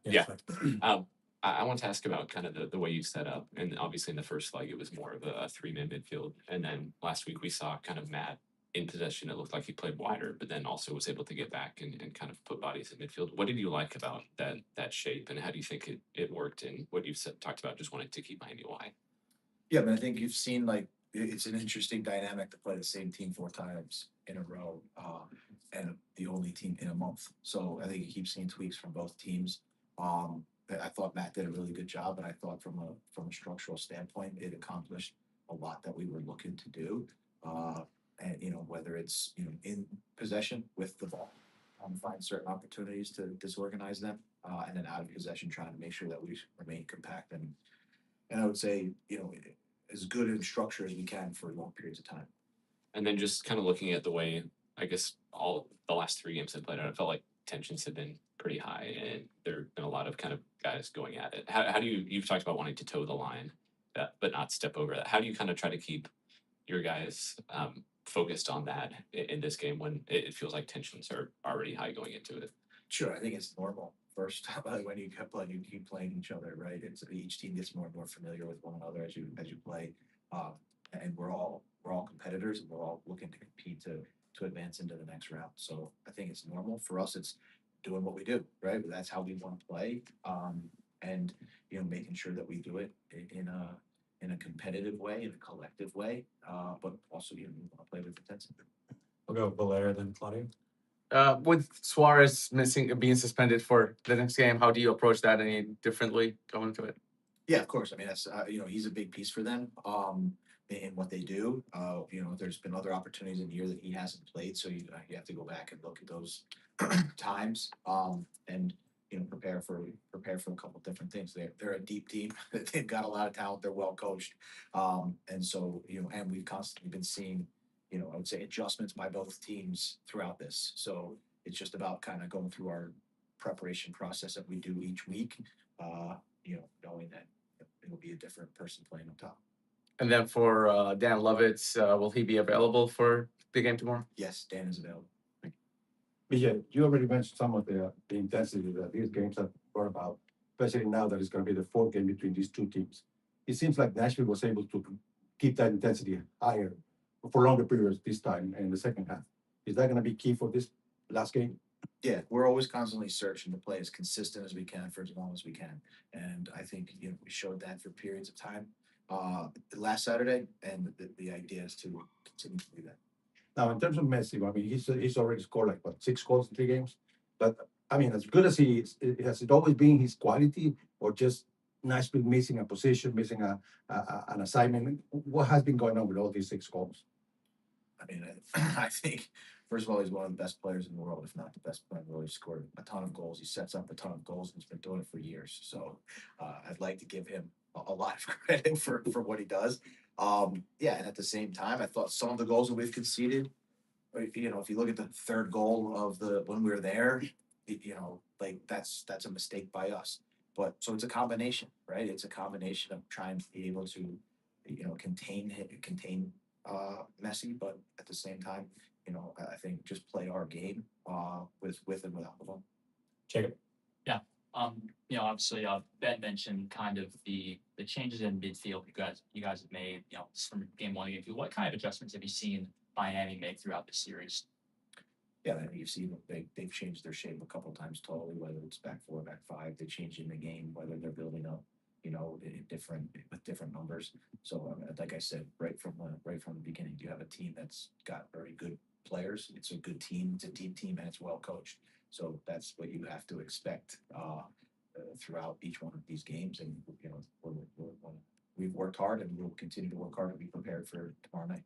Yeah. I want to ask about kind of the way you set up. And obviously in the first leg, it was more of a three-man midfield. And then last week we saw kind of Matt in possession. It looked like he played wider, but then also was able to get back and kind of put bodies in midfield. What did you like about that shape, and how do you think it worked, and what you've talked about just wanting to keep Miami wide? Yeah, but I think you've seen like it's an interesting dynamic to play the same team 4 times in a row, and the only team in a month. So I think you keep seeing tweaks from both teams. I thought Matt did a really good job, and I thought from a structural standpoint, it accomplished a lot that we were looking to do. Uh, and whether it's in possession with the ball, find certain opportunities to disorganize them, and then out of possession, trying to make sure that we remain compact and I would say, as good in structure as we can for long periods of time. And then just kind of looking at the way, I guess, all the last three games have played out, it felt like tensions have been pretty high, and there have been a lot of kind of guys going at it. How do you've talked about wanting to toe the line, but not step over that? How do you kind of try to keep your guys focused on that in this game when it feels like tensions are already high going into it? Sure, I think it's normal. First, when you keep playing each other, right? It's each team gets more and more familiar with one another as you play, um, and we're all competitors, and we're all looking to compete to advance into the next round. So I think it's normal for us. It's doing what we do, right? That's how we want to play, and making sure that we do it in a competitive way, in a collective way, but also we want to play with intensity. I'll go Belair, then Claudio. With Suarez being suspended for the next game, how do you approach that any differently going to it? Yeah, of course. I mean, that's he's a big piece for them in what they do. There's been other opportunities in the year that he hasn't played, so you have to go back and look at those times and prepare for a couple different things. They're a deep team. They've got a lot of talent. They're well coached, and so and we've constantly been seeing I would say adjustments by both teams throughout this. So it's just about kind of going through our preparation process that we do each week. Knowing that it'll be a different person playing up top. And then for Dan Lovitz, will he be available for the game tomorrow? Yes, Dan is available. BJ, you already mentioned some of the intensity that these games have brought about, especially now that it's going to be the fourth game between these two teams. It seems like Nashville was able to keep that intensity higher for longer periods this time in the second half. Is that going to be key for this last game? Yeah, we're always constantly searching to play as consistent as we can for as long as we can, and I think we showed that for periods of time last Saturday, and the idea is to continue to do that. Now, in terms of Messi, I mean, he's already scored like what 6 goals in 3 games. But I mean, as good as he is, has it always been his quality, or just Nashville missing a position, missing an assignment? What has been going on with all these 6 goals? I mean, I think first of all, he's one of the best players in the world, if not the best player in the world. He scored a ton of goals. He sets up a ton of goals, and he's been doing it for years. So I'd like to give him a lot of credit for what he does. Yeah, and at the same time, I thought some of the goals that we've conceded, if you look at the third goal of the when we were there, like that's a mistake by us. But so it's a combination, right? It's a combination of trying to be able to, contain Messi, but at the same time, I think just play our game with and without the ball. Jacob. Yeah. Obviously, Ben mentioned kind of the changes in midfield you guys have made, from game one to game two. What kind of adjustments have you seen Miami make throughout the series? Yeah, I mean, you've seen they've changed their shape a couple of times totally, whether it's back four, back five. They change in the game, whether they're building up, with different numbers. So, like I said, right from the beginning, you have a team that's got very good players. It's a good team. It's a deep team, and it's well coached. So that's what you have to expect throughout each one of these games. And we've worked hard, and we'll continue to work hard to be prepared for tomorrow night.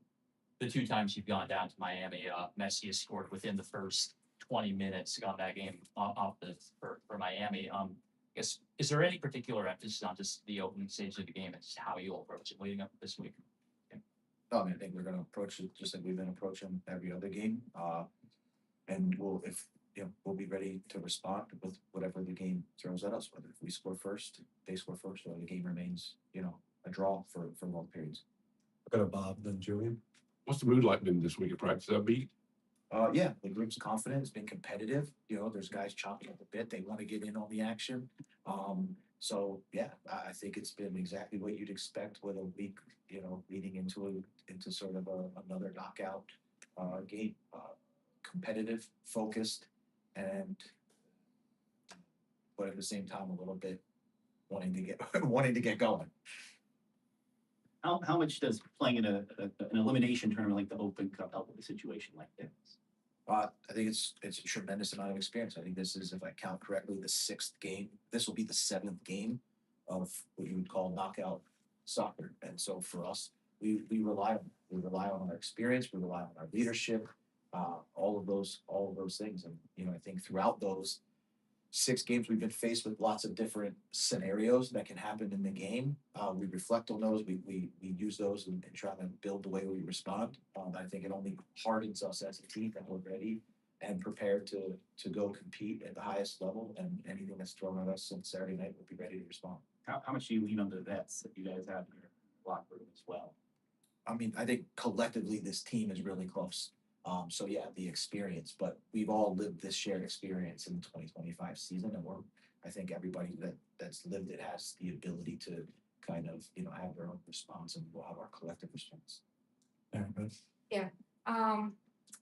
The 2 times you've gone down to Miami, Messi has scored within the first 20 minutes on that game for Miami. Is there any particular emphasis on just the opening stage of the game and just how you'll approach it leading up this week? No, I mean, I think we're going to approach it just like we've been approaching every other game, and we'll be ready to respond with whatever the game throws at us. Whether if we score first, they score first, or the game remains, a draw for long periods. I'll go to Bob, then Julian. What's the mood like been this week of practice? Upbeat? Yeah, the group's confident. It's been competitive. there's guys chomping at the bit. They want to get in on the action. So yeah, I think it's been exactly what you'd expect with a week, leading into sort of another knockout game, competitive, focused, and but at the same time a little bit wanting to get wanting to get going. How much does playing in an elimination tournament like the Open Cup help with a situation like this? I think it's a tremendous amount of experience. I think this is, if I count correctly, the 6th game. This will be the 7th game of what you would call knockout soccer. And so for us, we rely on our experience, we rely on our leadership, all of those things. And I think throughout those 6 games, we've been faced with lots of different scenarios that can happen in the game. We reflect on those. We use those and try to build the way we respond. I think it only hardens us as a team that we're ready and prepared to go compete at the highest level. And anything that's thrown at us on Saturday night, we'll be ready to respond. How much do you lean on the vets that you guys have in your locker room as well? I mean, I think collectively this team is really close. So yeah, the experience, but we've all lived this shared experience in the 2025 season, and I think everybody that's lived it has the ability to kind of, have their own response, and we'll have our collective response. Yeah.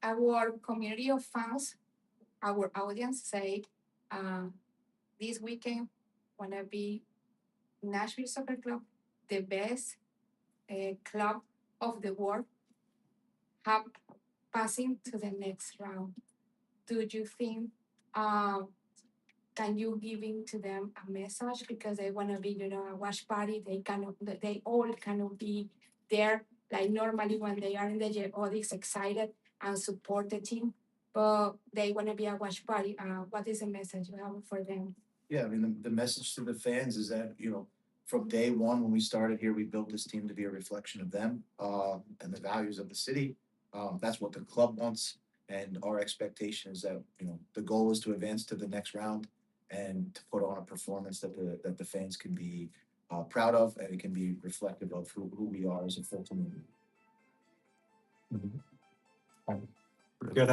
Our community of fans, our audience say, this weekend wanna be Nashville Soccer Club, the best club of the world, have passing to the next round. Do you think can you giving to them a message because they wanna be, a watch party? They all cannot be there like normally when they are in the audience excited and support the team, but they wanna be a watch party. What is the message you have for them? Yeah, I mean, the message to the fans is that, from day one when we started here, we built this team to be a reflection of them and the values of the city. That's what the club wants, and our expectation is that the goal is to advance to the next round and to put on a performance that the fans can be proud of, and it can be reflective of who we are as a full community. Good.